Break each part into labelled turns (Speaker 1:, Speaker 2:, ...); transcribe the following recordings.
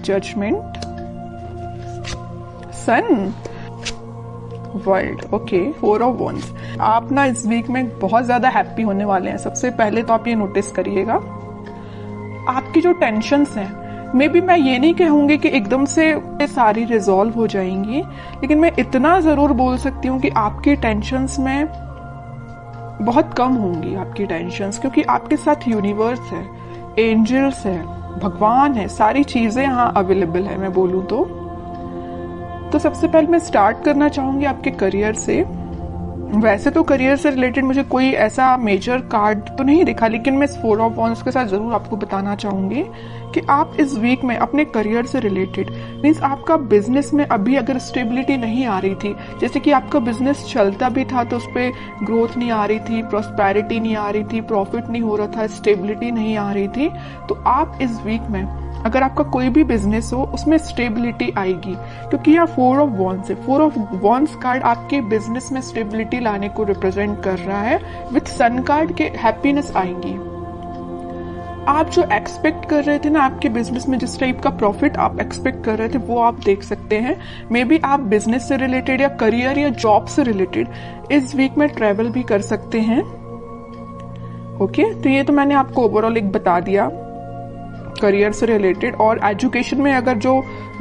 Speaker 1: Judgement, sun, world. Okay, 4 of wands. आप ना इस वीक में बहुत ज्यादा हैप्पी होने वाले हैं। सबसे पहले तो आप ये नोटिस करिएगा, आपकी जो टेंशन्स हैं, मे बी मैं ये नहीं कहूंगी कि एकदम से सारी रिजॉल्व हो जाएंगी, लेकिन मैं इतना जरूर बोल सकती हूँ कि आपकी टेंशन्स में बहुत कम होंगी आपकी टेंशन्स, क्योंकि आपके साथ यूनिवर्स है, एंजल्स है, भगवान है, सारी चीजें यहाँ अवेलेबल है मैं बोलूँ तो सबसे पहले मैं स्टार्ट करना चाहूंगी आपके करियर से। वैसे तो करियर से रिलेटेड मुझे कोई ऐसा मेजर कार्ड तो नहीं दिखा, लेकिन मैं इस 4 ऑफ वॉन्ड्स के साथ जरूर आपको बताना चाहूंगी कि आप इस वीक में अपने करियर से रिलेटेड, मीन्स आपका बिजनेस में अभी अगर स्टेबिलिटी नहीं आ रही थी, जैसे कि आपका बिजनेस चलता भी था तो उस पर ग्रोथ नहीं आ रही थी, प्रॉस्पेरिटी नहीं आ रही थी, प्रॉफिट नहीं हो रहा था, स्टेबिलिटी नहीं आ रही थी, तो आप इस वीक में अगर आपका कोई भी बिजनेस हो उसमें स्टेबिलिटी आएगी, क्योंकि यहाँ 4 ऑफ वॉन्ड्स है। 4 ऑफ वॉन्ड्स कार्ड आपके बिजनेस में स्टेबिलिटी लाने को रिप्रेजेंट कर रहा है। विथ सन कार्ड के हैप्पीनेस आएंगी। आप जो एक्सपेक्ट कर रहे थे ना आपके बिजनेस में, जिस टाइप का प्रॉफिट आप एक्सपेक्ट कर रहे थे वो आप देख सकते हैं। मे बी आप बिजनेस से रिलेटेड या करियर या जॉब से रिलेटेड इस वीक में ट्रेवल भी कर सकते हैं। ओके, तो ये तो मैंने आपको ओवरऑल एक बता दिया करियर से रिलेटेड। और एजुकेशन में अगर जो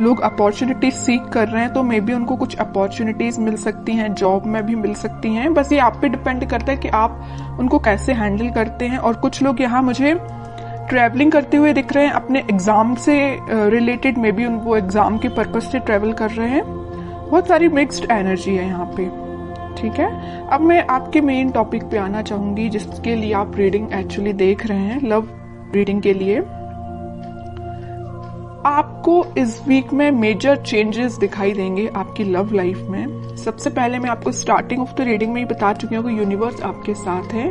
Speaker 1: लोग अपॉर्चुनिटीज सीख कर रहे हैं तो मे बी उनको कुछ अपॉर्चुनिटीज मिल सकती हैं, जॉब में भी मिल सकती हैं। बस ये आप पे डिपेंड करता है कि आप उनको कैसे हैंडल करते हैं। और कुछ लोग यहाँ मुझे ट्रैवलिंग करते हुए दिख रहे हैं अपने एग्जाम से रिलेटेड, मे बी वो एग्जाम के पर्पज से ट्रैवल कर रहे हैं। बहुत सारी मिक्स्ड एनर्जी है यहाँ पे, ठीक है। अब मैं आपके मेन टॉपिक पे आना चाहूंगी जिसके लिए आप रीडिंग एक्चुअली देख रहे हैं, लव रीडिंग के लिए। आपको इस वीक में मेजर चेंजेस दिखाई देंगे आपकी लव लाइफ में। सबसे पहले मैं आपको स्टार्टिंग ऑफ द रीडिंग में ही बता चुकी हूँ कि यूनिवर्स आपके साथ है।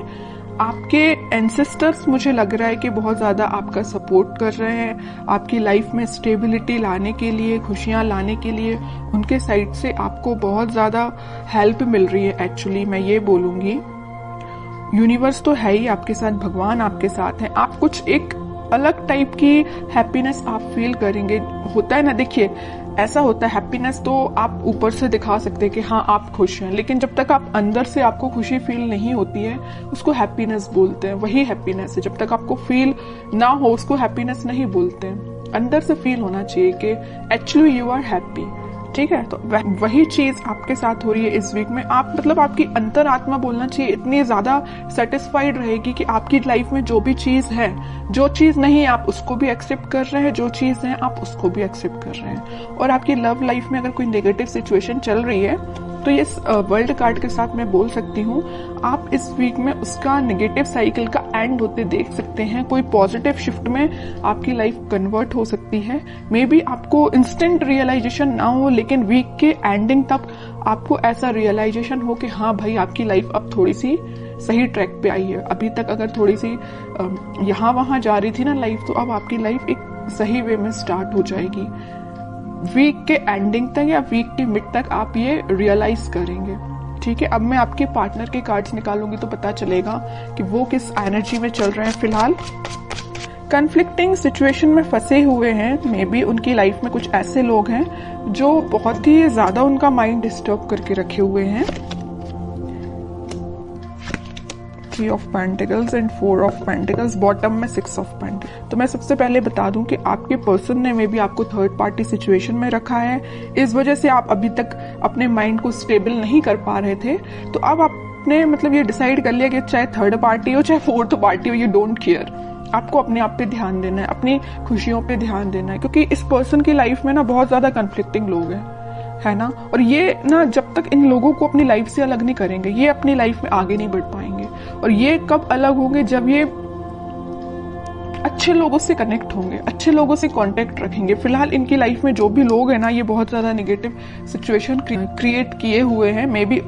Speaker 1: आपके एंसेस्टर्स मुझे लग रहा है कि बहुत ज्यादा आपका सपोर्ट कर रहे हैं आपकी लाइफ में स्टेबिलिटी लाने के लिए, खुशियां लाने के लिए। उनके साइड से आपको बहुत ज्यादा हेल्प मिल रही है एक्चुअली, मैं ये बोलूंगी। यूनिवर्स तो है ही आपके साथ, भगवान आपके साथ है। आप कुछ एक अलग टाइप की हैप्पीनेस आप फील करेंगे। होता है ना, देखिए ऐसा होता है, हैप्पीनेस तो आप ऊपर से दिखा सकते हैं कि हाँ आप खुश हैं, लेकिन जब तक आप अंदर से आपको खुशी फील नहीं होती है उसको हैप्पीनेस बोलते हैं। वही हैप्पीनेस है, जब तक आपको फील ना हो उसको हैप्पीनेस नहीं बोलते हैं। अंदर से फील होना चाहिए कि एक्चुअली यू आर हैप्पी, ठीक है। तो वही चीज आपके साथ हो रही है इस वीक में। आप मतलब आपकी अंतरात्मा बोलना चाहिए इतनी ज्यादा सेटिस्फाइड रहेगी कि आपकी लाइफ में जो भी चीज है, जो चीज नहीं है आप उसको भी एक्सेप्ट कर रहे हैं, जो चीज है आप उसको भी एक्सेप्ट कर रहे हैं। और आपकी लव लाइफ में अगर कोई नेगेटिव सिचुएशन चल रही है तो ये वर्ल्ड कार्ड के साथ मैं बोल सकती हूँ आप इस वीक में उसका नेगेटिव साइकिल का एंड होते देख सकते हैं। कोई पॉजिटिव शिफ्ट में आपकी लाइफ कन्वर्ट हो सकती है। मे बी आपको इंस्टेंट रियलाइजेशन ना हो, लेकिन वीक के एंडिंग तक आपको ऐसा रियलाइजेशन हो कि हाँ भाई आपकी लाइफ अब थोड़ी सी सही ट्रैक पे आई है। अभी तक अगर थोड़ी सी यहाँ वहां जा रही थी ना लाइफ, तो अब आपकी लाइफ एक सही वे में स्टार्ट हो जाएगी। वीक के एंडिंग तक या वीक के मिड तक आप ये रियलाइज करेंगे, ठीक है। अब मैं आपके पार्टनर के कार्ड्स निकालूंगी तो पता चलेगा कि वो किस एनर्जी में चल रहे हैं फिलहाल। कन्फ्लिक्टिंग सिचुएशन में फंसे हुए हैं, मे बी उनकी लाइफ में कुछ ऐसे लोग हैं जो बहुत ही ज्यादा उनका माइंड डिस्टर्ब करके रखे हुए हैं। 3 of pentacles and 4 of pentacles, bottom में 6 ऑफ पेंटिकल्स। तो मैं सबसे पहले बता दूं कि आपके पर्सन ने मे बी आपको थर्ड पार्टी सिचुएशन में रखा है। इस वजह से आप अभी तक अपने माइंड को स्टेबल नहीं कर पा रहे थे। तो अब आपने मतलब ये डिसाइड कर लिया कि चाहे थर्ड पार्टी हो चाहे फोर्थ पार्टी हो, यू डोंट केयर। आपको अपने आप पे ध्यान देना है, अपनी खुशियों पे ध्यान देना है, क्योंकि इस पर्सन की लाइफ में ना बहुत ज्यादा कन्फ्लिक्टिंग लोग हैं, है ना। और ये ना जब तक इन लोगों को अपनी लाइफ से अलग नहीं करेंगे ये अपनी लाइफ में आगे नहीं बढ़ पाएंगे। और ये कब अलग होंगे, जब ये अच्छे लोगों से कनेक्ट होंगे, अच्छे लोगों से कांटेक्ट रखेंगे। फिलहाल इनकी लाइफ में जो भी लोग हैं ना, ये बहुत ज्यादा नेगेटिव सिचुएशन क्रिएट किए हुए हैं। मे बी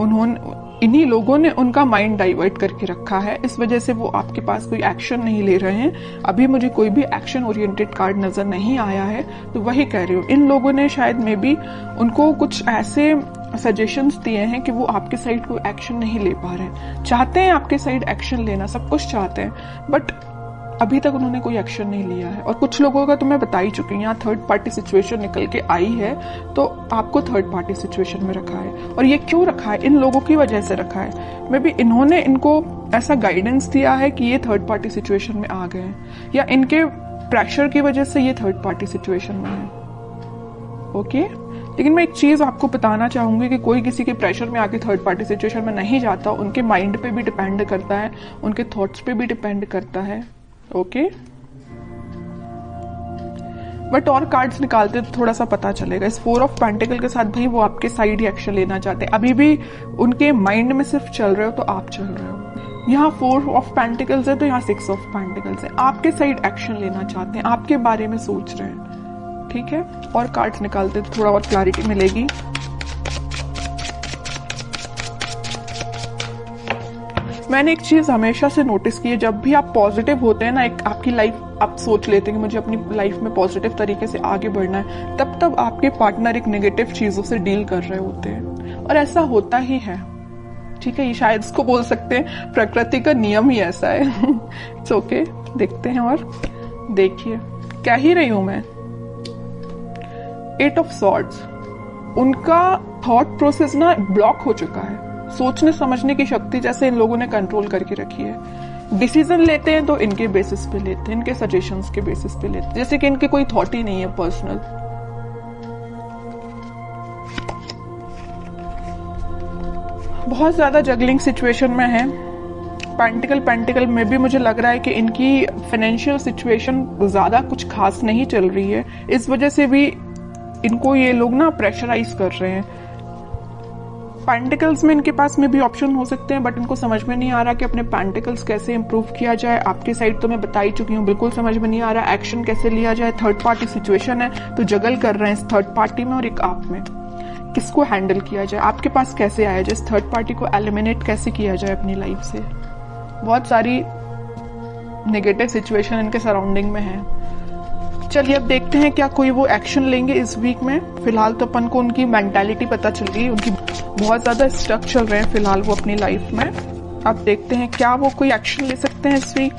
Speaker 1: इन्हीं लोगों ने उनका माइंड डाइवर्ट करके रखा है, इस वजह से वो आपके पास कोई एक्शन नहीं ले रहे हैं। अभी मुझे कोई भी एक्शन ओरिएंटेड कार्ड नजर नहीं आया है, तो वही कह रही हूँ इन लोगों ने शायद मे बी उनको कुछ ऐसे सजेशंस दिए हैं कि वो आपके साइड कोई एक्शन नहीं ले पा रहे हैं। चाहते हैं आपके साइड एक्शन लेना, सब कुछ चाहते हैं, बट अभी तक उन्होंने कोई एक्शन नहीं लिया है। और कुछ लोगों का तो मैं बता ही चुकी हूँ, यहाँ थर्ड पार्टी सिचुएशन निकल के आई है, तो आपको थर्ड पार्टी सिचुएशन में रखा है। और ये क्यों रखा है? इन लोगों की वजह से रखा है। मे बी इन्होंने इनको ऐसा गाइडेंस दिया है कि ये थर्ड पार्टी सिचुएशन में आ गए हैं, या इनके प्रेशर की वजह से ये थर्ड पार्टी सिचुएशन में है। ओके, लेकिन मैं एक चीज आपको बताना चाहूंगी कि कोई किसी के प्रेशर में आके थर्ड पार्टी सिचुएशन में नहीं जाता। उनके माइंड पे भी डिपेंड करता है, उनके थॉट्स पे भी डिपेंड करता है। ओके, बट और कार्ड्स निकालते तो थोड़ा सा पता चलेगा। इस 4 ऑफ पेंटिकल के साथ भाई वो आपके साइड ही एक्शन लेना चाहते हैं। अभी भी उनके माइंड में सिर्फ चल रहे हो तो आप चल रहे हो। यहाँ 4 ऑफ पेंटिकल्स है तो यहाँ 6 ऑफ पेंटिकल्स है। आपके साइड एक्शन लेना चाहते हैं, आपके बारे में सोच रहे हैं। ठीक है, और कार्ड्स निकालते तो थोड़ा और क्लैरिटी मिलेगी। मैंने एक चीज हमेशा से नोटिस की है, जब भी आप पॉजिटिव होते हैं ना, एक आपकी लाइफ आप सोच लेते हैं कि मुझे अपनी लाइफ में पॉजिटिव तरीके से आगे बढ़ना है, तब आपके पार्टनर एक नेगेटिव चीजों से डील कर रहे होते हैं। और ऐसा होता ही है। ठीक है, ये शायद इसको बोल सकते हैं प्रकृति का नियम ही ऐसा है। इट्स ओके, देखते हैं। और देखिए क्या ही रही हूं मैं। 8 ऑफ सॉर्ड्स, उनका थॉट प्रोसेस ना ब्लॉक हो चुका है। सोचने समझने की शक्ति जैसे इन लोगों ने कंट्रोल करके रखी है। डिसीजन लेते हैं तो इनके बेसिस पे लेते हैं, इनके सजेशंस के बेसिस पे लेते हैं, जैसे कि इनके कोई थॉट ही नहीं है पर्सनल। बहुत ज्यादा जगलिंग सिचुएशन में है। पेंटिकल में भी मुझे लग रहा है कि इनकी फाइनेंशियल सिचुएशन ज्यादा कुछ खास नहीं चल रही है। इस वजह से भी इनको ये लोग ना प्रेशराइज कर रहे हैं। पेंटिकल्स में इनके पास में भी ऑप्शन हो सकते हैं, बट इनको समझ में नहीं आ रहा कि अपने पेंटिकल्स कैसे इंप्रूव किया जाए। आपकी साइड तो मैं बता ही चुकी हूँ, बिल्कुल समझ में नहीं आ रहा एक्शन कैसे लिया जाए। थर्ड पार्टी सिचुएशन है तो जगल कर रहे हैं इस थर्ड पार्टी में और एक आप में। किसको हैंडल किया जाए, आपके पास कैसे आया जाए, इस थर्ड पार्टी को एलिमिनेट कैसे किया जाए अपनी लाइफ से। बहुत सारी नेगेटिव सिचुएशन इनके सराउंडिंग में है। चलिए अब देखते हैं क्या कोई वो एक्शन लेंगे इस वीक में। फिलहाल तो अपन को उनकी मेंटालिटी पता चल गई, उनकी बहुत ज्यादा स्टक चल रहे हैं फिलहाल वो अपनी लाइफ में। अब देखते हैं क्या वो कोई एक्शन ले सकते हैं इस वीक।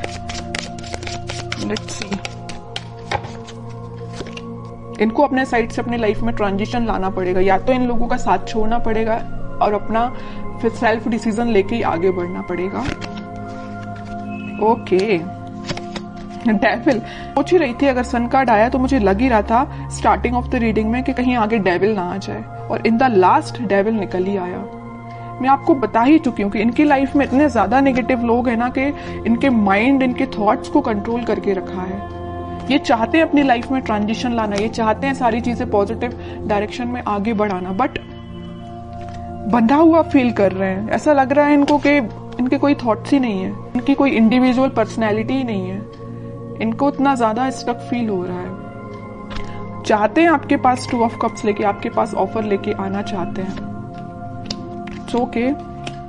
Speaker 1: Let's see. इनको अपने साइड से अपनी लाइफ में ट्रांजिशन लाना पड़ेगा, या तो इन लोगों का साथ छोड़ना पड़ेगा और अपना फिर सेल्फ डिसीजन लेके ही आगे बढ़ना पड़ेगा। ओके, डेविल सोच ही रही थी, अगर सन कार्ड आया तो मुझे लग ही रहा था स्टार्टिंग ऑफ द रीडिंग में कि कहीं आगे डेविल ना आ जाए, और इन द लास्ट डेविल निकल ही आया। मैं आपको बता ही चुकी हूँ कि इनकी लाइफ में इतने ज्यादा नेगेटिव लोग हैं ना कि इनके माइंड इनके थॉट्स को कंट्रोल करके रखा है। ये चाहते हैं अपनी लाइफ में ट्रांजिशन लाना, ये चाहते हैं सारी चीजें पॉजिटिव डायरेक्शन में आगे बढ़ाना, बट बंधा हुआ फील कर रहे हैं। ऐसा लग रहा है इनको कि इनके कोई थॉट्स ही नहीं है, इनकी कोई इंडिविजुअल पर्सनैलिटी ही नहीं है। इनको इतना ज्यादा स्टक फील हो रहा है। चाहते हैं आपके पास 2 ऑफ कप्स लेके, आपके पास ऑफर लेके आना चाहते हैं। ओके,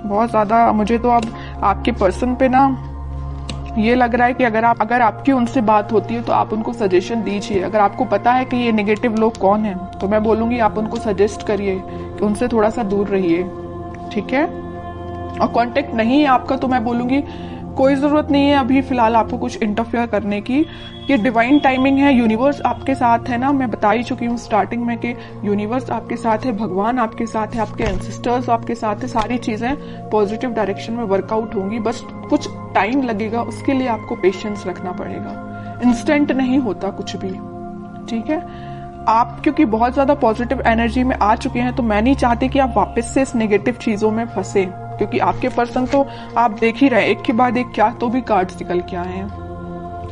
Speaker 1: बहुत ज्यादा मुझे तो अब आपके पर्सन पे ना ये लग रहा है कि अगर आपकी उनसे बात होती है तो आप उनको सजेशन दीजिए। अगर आपको पता है कि ये नेगेटिव लोग कौन हैं तो मैं बोलूंगी आप उनको सजेस्ट करिए कि उनसे थोड़ा सा दूर रहिए। ठीक है, और कांटेक्ट नहीं है आपका तो मैं बोलूंगी कोई जरूरत नहीं है अभी फिलहाल आपको कुछ इंटरफेयर करने की। ये डिवाइन टाइमिंग है, यूनिवर्स आपके साथ है ना। मैं बता ही चुकी हूँ स्टार्टिंग में कि यूनिवर्स आपके साथ है, भगवान आपके साथ है, आपके एंसेस्टर्स आपके साथ है। सारी चीजें पॉजिटिव डायरेक्शन में वर्कआउट होंगी, बस कुछ टाइम लगेगा, उसके लिए आपको पेशेंस रखना पड़ेगा। इंस्टेंट नहीं होता कुछ भी। ठीक है, आप क्योंकि बहुत ज्यादा पॉजिटिव एनर्जी में आ चुके हैं तो मैं नहीं चाहती कि आप वापस से इस नेगेटिव चीजों में फंसे, क्योंकि आपके पर्सन तो आप देख ही रहे एक के बाद एक क्या तो भी कार्ड्स निकल के आए हैं।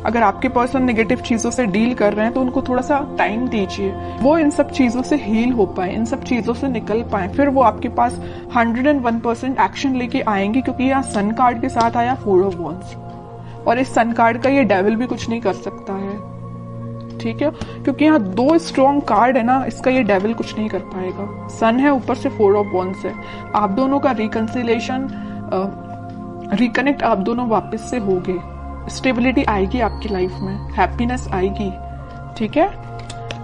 Speaker 1: अगर आपके पर्सन नेगेटिव चीजों से डील कर रहे हैं तो उनको थोड़ा सा टाइम दीजिए, वो इन सब चीजों से हील हो पाए, इन सब चीजों से निकल पाए, फिर वो आपके पास 101% एक्शन लेके आएंगे। क्योंकि यहाँ सन कार्ड के साथ आया 4 ऑफ वॉन्ड्स, और इस सन कार्ड का ये डेविल भी कुछ नहीं कर सकता है। ठीक है, क्योंकि यहाँ 2 स्ट्रॉन्ग कार्ड है ना, इसका ये डेविल कुछ नहीं कर पाएगा। सन है, ऊपर से 4 ऑफ वॉन्ड्स है। आप दोनों का रिकंसिलेशन रिकनेक्ट आप दोनों वापस से होगे, स्टेबिलिटी आएगी आपकी लाइफ में, हैप्पीनेस आएगी। ठीक है,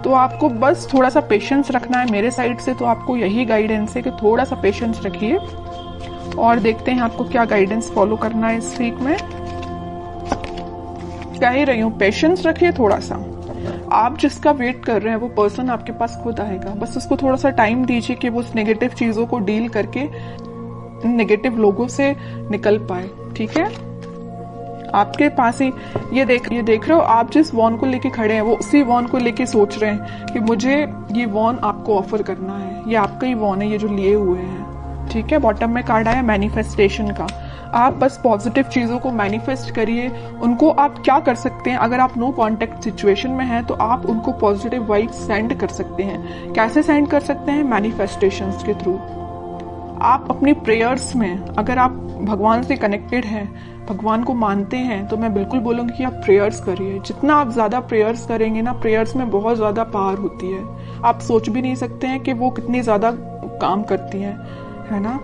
Speaker 1: तो आपको बस थोड़ा सा पेशेंस रखना है। मेरे साइड से तो आपको यही गाइडेंस है कि थोड़ा सा पेशेंस रखिए, और देखते हैं आपको क्या गाइडेंस फॉलो करना है इस वीक में। कह ही रही हूँ, पेशेंस रखिए थोड़ा सा। आप जिसका वेट कर रहे हैं वो पर्सन आपके पास खुद आएगा, बस उसको थोड़ा सा टाइम दीजिए कि वो उस नेगेटिव चीजों को डील करके नेगेटिव लोगों से निकल पाए। ठीक है, आपके पास ही ये देख रहे हो, आप जिस वॉन को लेके खड़े हैं वो उसी वॉन को लेके सोच रहे हैं कि मुझे ये वॉन आपको ऑफर करना है, ये आपका ही वॉन है ये जो लिए हुए हैं। ठीक है, बॉटम में कार्ड आया मैनिफेस्टेशन का। आप बस पॉजिटिव चीजों को मैनिफेस्ट करिए। उनको आप क्या कर सकते हैं, अगर आप नो कांटेक्ट सिचुएशन में हैं तो आप उनको पॉजिटिव वाइब सेंड कर सकते हैं। कैसे सेंड कर सकते हैं? मैनिफेस्टेशंस के थ्रू। आप अपनी प्रेयर्स में, अगर आप भगवान से कनेक्टेड हैं, भगवान को मानते हैं, तो मैं बिल्कुल बोलूंगी कि आप प्रेयर्स करिए। जितना आप ज्यादा प्रेयर्स करेंगे ना, प्रेयर्स में बहुत ज्यादा पावर होती है। आप सोच भी नहीं सकते हैं कि वो कितनी ज्यादा काम करती हैं, है ना।